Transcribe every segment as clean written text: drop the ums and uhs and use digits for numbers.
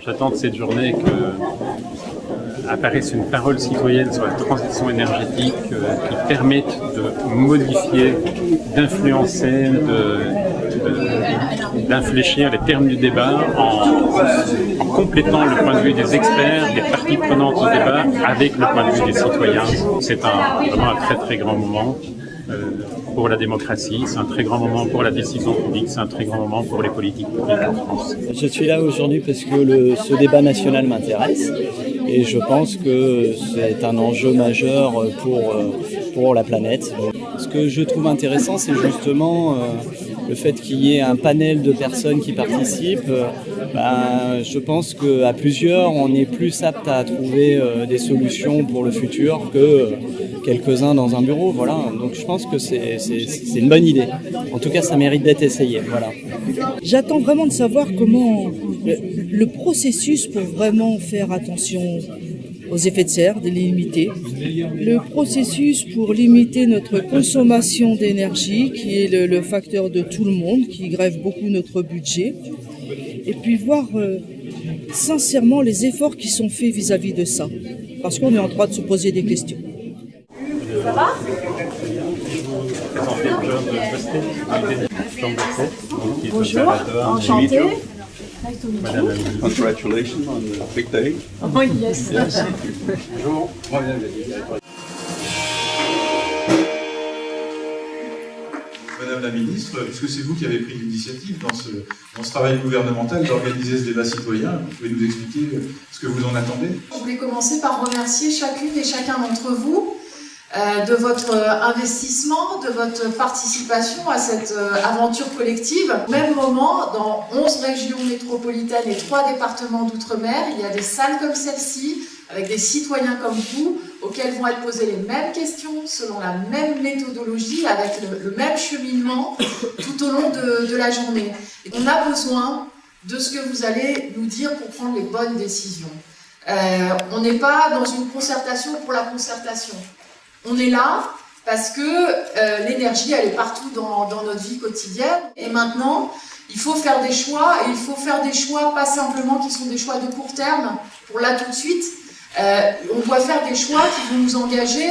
J'attends de cette journée que apparaisse une parole citoyenne sur la transition énergétique qui permette de modifier, d'influencer, d'infléchir les termes du débat en complétant le point de vue des experts, des parties prenantes au débat avec le point de vue des citoyens. C'est vraiment un très très grand moment pour la démocratie, c'est un très grand moment pour la décision publique, c'est un très grand moment pour les politiques publiques en France. Je suis là aujourd'hui parce que ce débat national m'intéresse et je pense que c'est un enjeu majeur pour la planète. Ce que je trouve intéressant, c'est justement le fait qu'il y ait un panel de personnes qui participent. Je pense qu'à plusieurs, on est plus apte à trouver des solutions pour le futur que quelques-uns dans un bureau. Voilà. Donc je pense que c'est une bonne idée. En tout cas, ça mérite d'être essayé. Voilà. J'attends vraiment de savoir comment le processus pour vraiment faire attention aux effets de serre, de les limiter. Le processus pour limiter notre consommation d'énergie, qui est le facteur de tout le monde, qui grève beaucoup notre budget. Et puis voir sincèrement les efforts qui sont faits vis-à-vis de ça. Parce qu'on est en train de se poser des questions. Ça va? Bonjour, enchanté. Congratulations on the big day. Oh yes. Bonjour. Madame la ministre, est-ce que c'est vous qui avez pris l'initiative dans ce travail gouvernemental d'organiser ce débat citoyen? Vous pouvez nous expliquer ce que vous en attendez? Je voulais commencer par remercier chacune et chacun d'entre vous de votre investissement, de votre participation à cette aventure collective. Au même moment, dans 11 régions métropolitaines et 3 départements d'outre-mer, il y a des salles comme celle-ci, avec des citoyens comme vous, auxquels vont être posées les mêmes questions, selon la même méthodologie, avec le même cheminement, tout au long de la journée. Et on a besoin de ce que vous allez nous dire pour prendre les bonnes décisions. On n'est pas dans une concertation pour la concertation. On est là parce que l'énergie, elle est partout dans notre vie quotidienne. Et maintenant, il faut faire des choix, et il faut faire des choix pas simplement qui sont des choix de court terme, pour là tout de suite. On doit faire des choix qui vont nous engager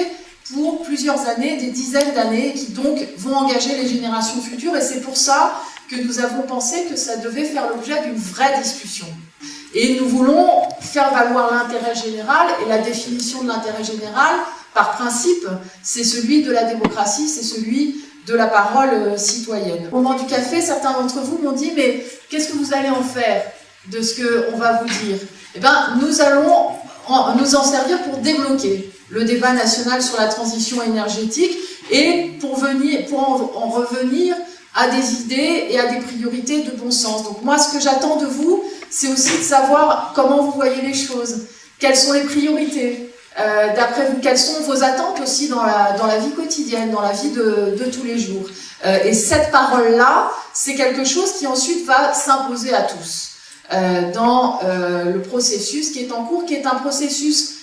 pour plusieurs années, des dizaines d'années, qui donc vont engager les générations futures. Et c'est pour ça que nous avons pensé que ça devait faire l'objet d'une vraie discussion. Et nous voulons faire valoir l'intérêt général, et la définition de l'intérêt général, par principe, c'est celui de la démocratie, c'est celui de la parole citoyenne. Au moment du café, certains d'entre vous m'ont dit « Mais qu'est-ce que vous allez en faire de ce qu'on va vous dire ?» Eh bien, nous allons nous en servir pour débloquer le débat national sur la transition énergétique et pour en revenir à des idées et à des priorités de bon sens. Donc moi, ce que j'attends de vous, c'est aussi de savoir comment vous voyez les choses, quelles sont les priorités, d'après vous, quelles sont vos attentes aussi dans la vie quotidienne, dans la vie de tous les jours. Et cette parole-là, c'est quelque chose qui ensuite va s'imposer à tous dans le processus qui est en cours, qui est un processus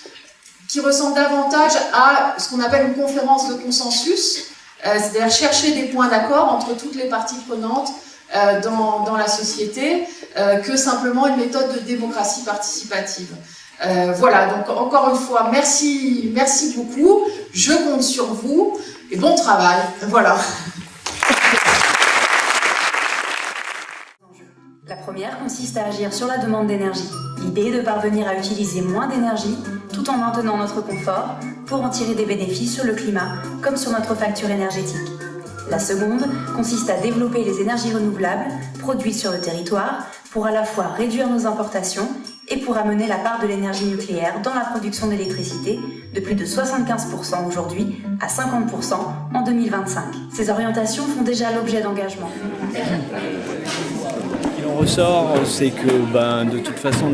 qui ressemble davantage à ce qu'on appelle une conférence de consensus, c'est-à-dire chercher des points d'accord entre toutes les parties prenantes dans la société, que simplement une méthode de démocratie participative. Voilà, donc encore une fois, merci beaucoup, je compte sur vous, et bon travail, voilà. La première consiste à agir sur la demande d'énergie. L'idée est de parvenir à utiliser moins d'énergie tout en maintenant notre confort pour en tirer des bénéfices sur le climat comme sur notre facture énergétique. La seconde consiste à développer les énergies renouvelables produites sur le territoire pour à la fois réduire nos importations et pour amener la part de l'énergie nucléaire dans la production d'électricité de plus de 75% aujourd'hui à 50% en 2025. Ces orientations font déjà l'objet d'engagements. Ce qui en ressort, c'est que de toute façon,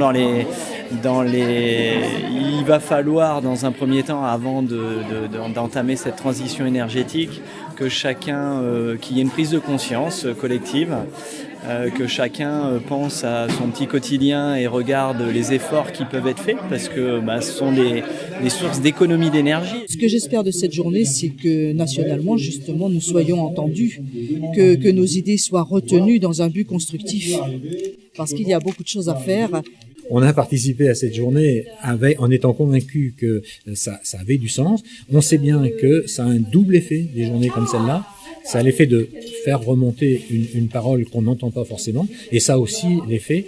il va falloir dans un premier temps, avant d'entamer cette transition énergétique, que chacun, qu'il y ait une prise de conscience collective, que chacun pense à son petit quotidien et regarde les efforts qui peuvent être faits, parce que ce sont des sources d'économie d'énergie. Ce que j'espère de cette journée, c'est que nationalement, justement, nous soyons entendus, que nos idées soient retenues dans un but constructif, parce qu'il y a beaucoup de choses à faire. on a participé à cette journée en étant convaincu que ça avait du sens. On sait bien que ça a un double effet, des journées comme celle-là. Ça a l'effet de faire remonter une parole qu'on n'entend pas forcément, et ça a aussi l'effet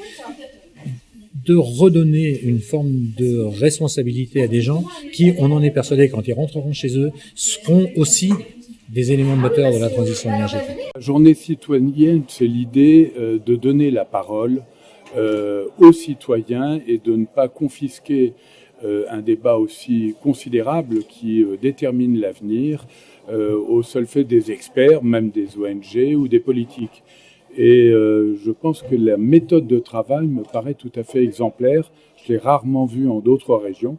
de redonner une forme de responsabilité à des gens qui, on en est persuadé, quand ils rentreront chez eux, seront aussi des éléments moteurs de la transition énergétique. La journée citoyenne, c'est l'idée de donner la parole aux citoyens et de ne pas confisquer un débat aussi considérable qui détermine l'avenir au seul fait des experts, même des ONG ou des politiques. Et je pense que la méthode de travail me paraît tout à fait exemplaire. Je l'ai rarement vue en d'autres régions,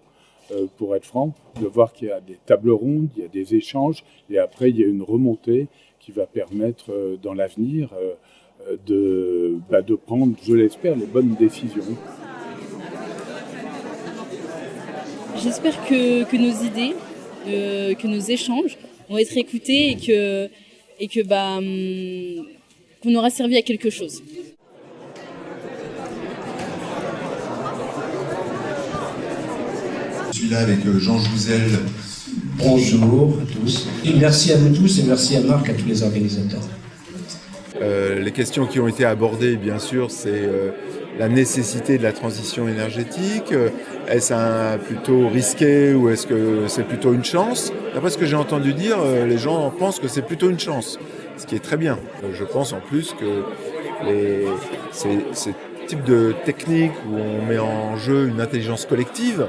pour être franc, de voir qu'il y a des tables rondes, il y a des échanges, et après il y a une remontée qui va permettre dans l'avenir de prendre, je l'espère, les bonnes décisions. J'espère que nos idées, que nos échanges vont être écoutés et qu'on aura servi à quelque chose. Je suis là avec Jean Jouzel. Bonjour à tous. Et merci à vous tous et merci à Marc, à tous les organisateurs. Les questions qui ont été abordées, bien sûr, c'est la nécessité de la transition énergétique. Est-ce plutôt risqué ou est-ce que c'est plutôt une chance? D'après ce que j'ai entendu dire, les gens pensent que c'est plutôt une chance, ce qui est très bien. Je pense en plus que ces types de techniques où on met en jeu une intelligence collective,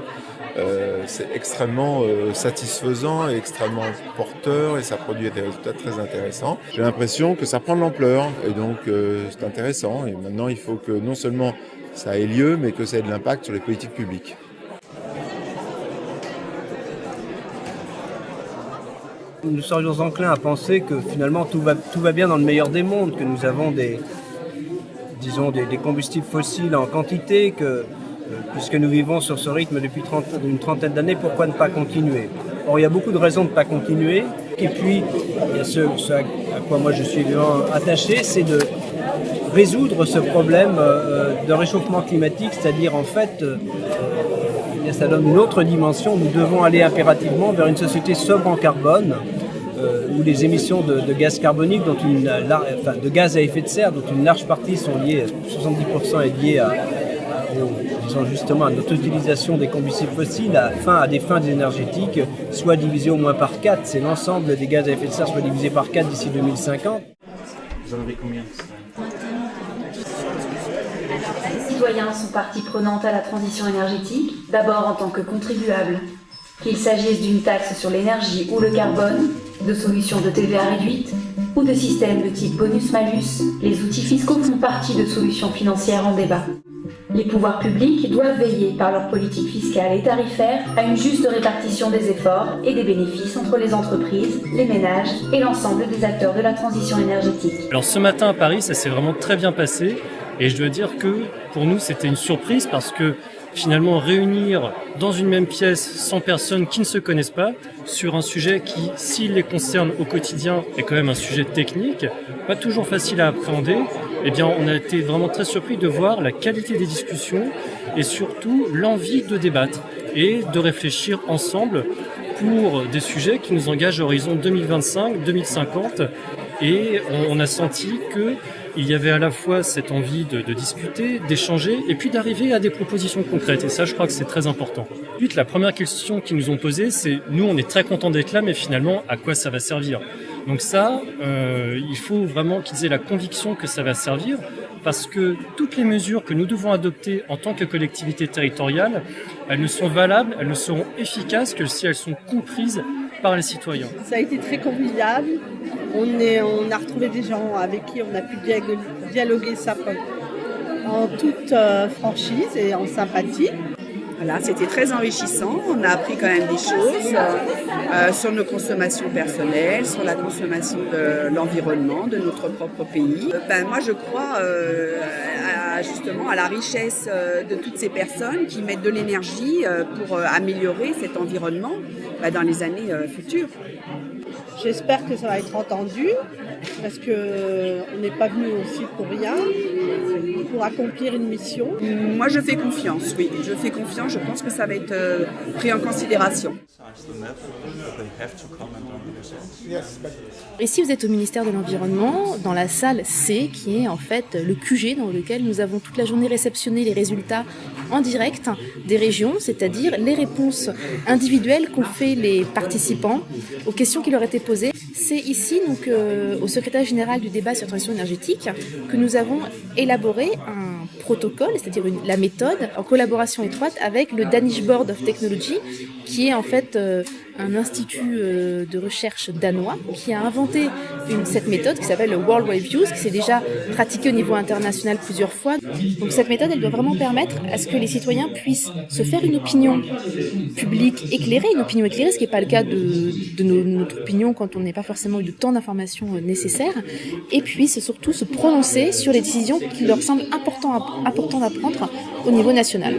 c'est extrêmement satisfaisant et extrêmement porteur et ça produit des résultats très intéressants. J'ai l'impression que ça prend de l'ampleur et donc c'est intéressant. Et maintenant, il faut que non seulement ça ait lieu, mais que ça ait de l'impact sur les politiques publiques. Nous serions enclins à penser que finalement tout va bien dans le meilleur des mondes, que nous avons des combustibles fossiles en quantité, que puisque nous vivons sur ce rythme depuis une trentaine d'années, pourquoi ne pas continuer? Or, il y a beaucoup de raisons de ne pas continuer. Et puis, il y a ce à quoi moi je suis évidemment attaché, c'est de résoudre ce problème de réchauffement climatique, c'est-à-dire en fait, ça donne une autre dimension. Nous devons aller impérativement vers une société sobre en carbone, où les émissions de gaz carbonique, de gaz à effet de serre, dont une large partie sont liées, 70% est liée justement à notre utilisation des combustibles fossiles à des fins énergétiques, soit divisé au moins par 4. C'est l'ensemble des gaz à effet de serre soit divisé par 4 d'ici 2050. Vous en avez combien? Les citoyens sont partie prenante à la transition énergétique, d'abord en tant que contribuables. Qu'il s'agisse d'une taxe sur l'énergie ou le carbone, de solutions de TVA réduite ou de systèmes de type bonus-malus, les outils fiscaux font partie de solutions financières en débat. Les pouvoirs publics doivent veiller par leur politique fiscale et tarifaire à une juste répartition des efforts et des bénéfices entre les entreprises, les ménages et l'ensemble des acteurs de la transition énergétique. Alors ce matin à Paris, ça s'est vraiment très bien passé et je dois dire que pour nous c'était une surprise parce que finalement réunir dans une même pièce 100 personnes qui ne se connaissent pas sur un sujet qui, s'il les concerne au quotidien, est quand même un sujet technique, pas toujours facile à appréhender, eh bien on a été vraiment très surpris de voir la qualité des discussions et surtout l'envie de débattre et de réfléchir ensemble pour des sujets qui nous engagent à horizon 2025-2050 et on a senti que il y avait à la fois cette envie de discuter, d'échanger et puis d'arriver à des propositions concrètes. Et ça, je crois que c'est très important. Ensuite, la première question qu'ils nous ont posée, c'est nous, on est très contents d'être là, mais finalement, à quoi ça va servir? Donc ça, il faut vraiment qu'ils aient la conviction que ça va servir parce que toutes les mesures que nous devons adopter en tant que collectivité territoriale, elles ne sont valables, elles ne seront efficaces que si elles sont comprises par les citoyens. Ça a été très convivial. On a retrouvé des gens avec qui on a pu dialoguer ça en toute franchise et en sympathie. Voilà, c'était très enrichissant. On a appris quand même des choses sur nos consommations personnelles, sur la consommation de l'environnement, de notre propre pays. Moi, je crois justement à la richesse de toutes ces personnes qui mettent de l'énergie pour améliorer cet environnement dans les années futures. J'espère que ça va être entendu, parce qu'on n'est pas venu aussi pour rien, pour accomplir une mission. Moi, je fais confiance, oui. Je fais confiance, je pense que ça va être pris en considération. Ici, vous êtes au ministère de l'Environnement, dans la salle C, qui est en fait le QG dans lequel nous avons toute la journée réceptionné les résultats en direct des régions, c'est-à-dire les réponses individuelles qu'ont fait les participants aux questions qui leur étaient posées. C'est ici, donc, au secrétaire général du débat sur la transition énergétique, que nous avons élaboré un protocole, c'est-à-dire la méthode, en collaboration étroite avec le Danish Board of Technology, qui est en fait un institut de recherche danois qui a inventé cette méthode qui s'appelle le World Wide Views, qui s'est déjà pratiquée au niveau international plusieurs fois. Donc cette méthode, elle doit vraiment permettre à ce que les citoyens puissent se faire une opinion publique éclairée, ce qui n'est pas le cas de notre opinion quand on n'a pas forcément eu de temps d'information nécessaire, et puissent surtout se prononcer sur les décisions qui leur semblent importantes à prendre au niveau national.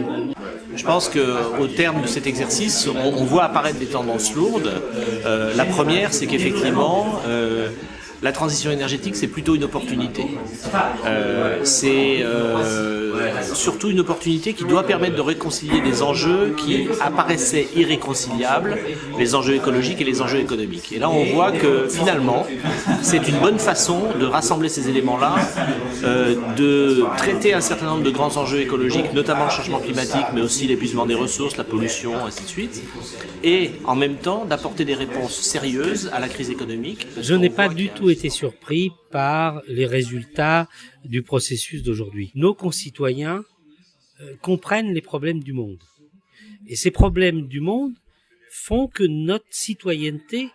Je pense qu'au terme de cet exercice, on voit apparaître des tendances lourdes. La première, c'est qu'effectivement, la transition énergétique, c'est plutôt une opportunité. C'est surtout une opportunité qui doit permettre de réconcilier des enjeux qui apparaissaient irréconciliables, les enjeux écologiques et les enjeux économiques. Et là, on voit que finalement, c'est une bonne façon de rassembler ces éléments-là, de traiter un certain nombre de grands enjeux écologiques, notamment le changement climatique, mais aussi l'épuisement des ressources, la pollution, ainsi de suite, et en même temps d'apporter des réponses sérieuses à la crise économique. Je n'ai pas du tout été surpris par les résultats du processus d'aujourd'hui. Nos concitoyens comprennent les problèmes du monde. Et ces problèmes du monde font que notre citoyenneté,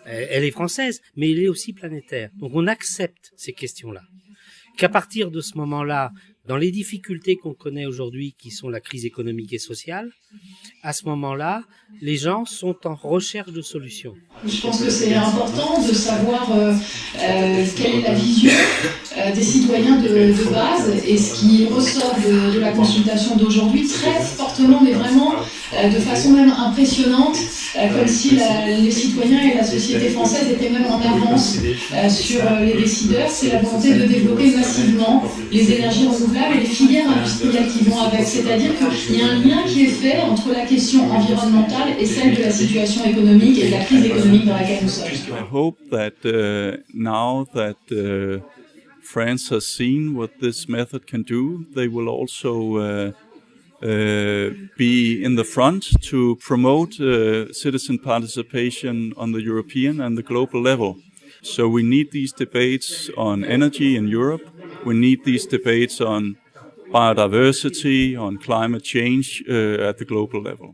elle est française, mais elle est aussi planétaire. Donc on accepte ces questions-là. Qu'à partir de ce moment-là, dans les difficultés qu'on connaît aujourd'hui, qui sont la crise économique et sociale, à ce moment-là, les gens sont en recherche de solutions. Je pense que c'est important de savoir quelle est la vision des citoyens de base, et ce qui ressort de la consultation d'aujourd'hui très fortement, mais vraiment de façon même impressionnante, comme si les citoyens et la société française étaient même en avance sur les décideurs. C'est la volonté de développer massivement les énergies renouvelables et les filières industrielles qui vont avec. C'est-à-dire qu'il y a un lien qui est fait entre la question environnementale et celle de la situation économique et de la crise économique dans laquelle nous sommes. I hope that now that France has seen what this method can do, they will also be in the front to promote citizen participation on the European and the global level. So we need these debates on energy in Europe. We need these debates on biodiversity, on climate change at the global level.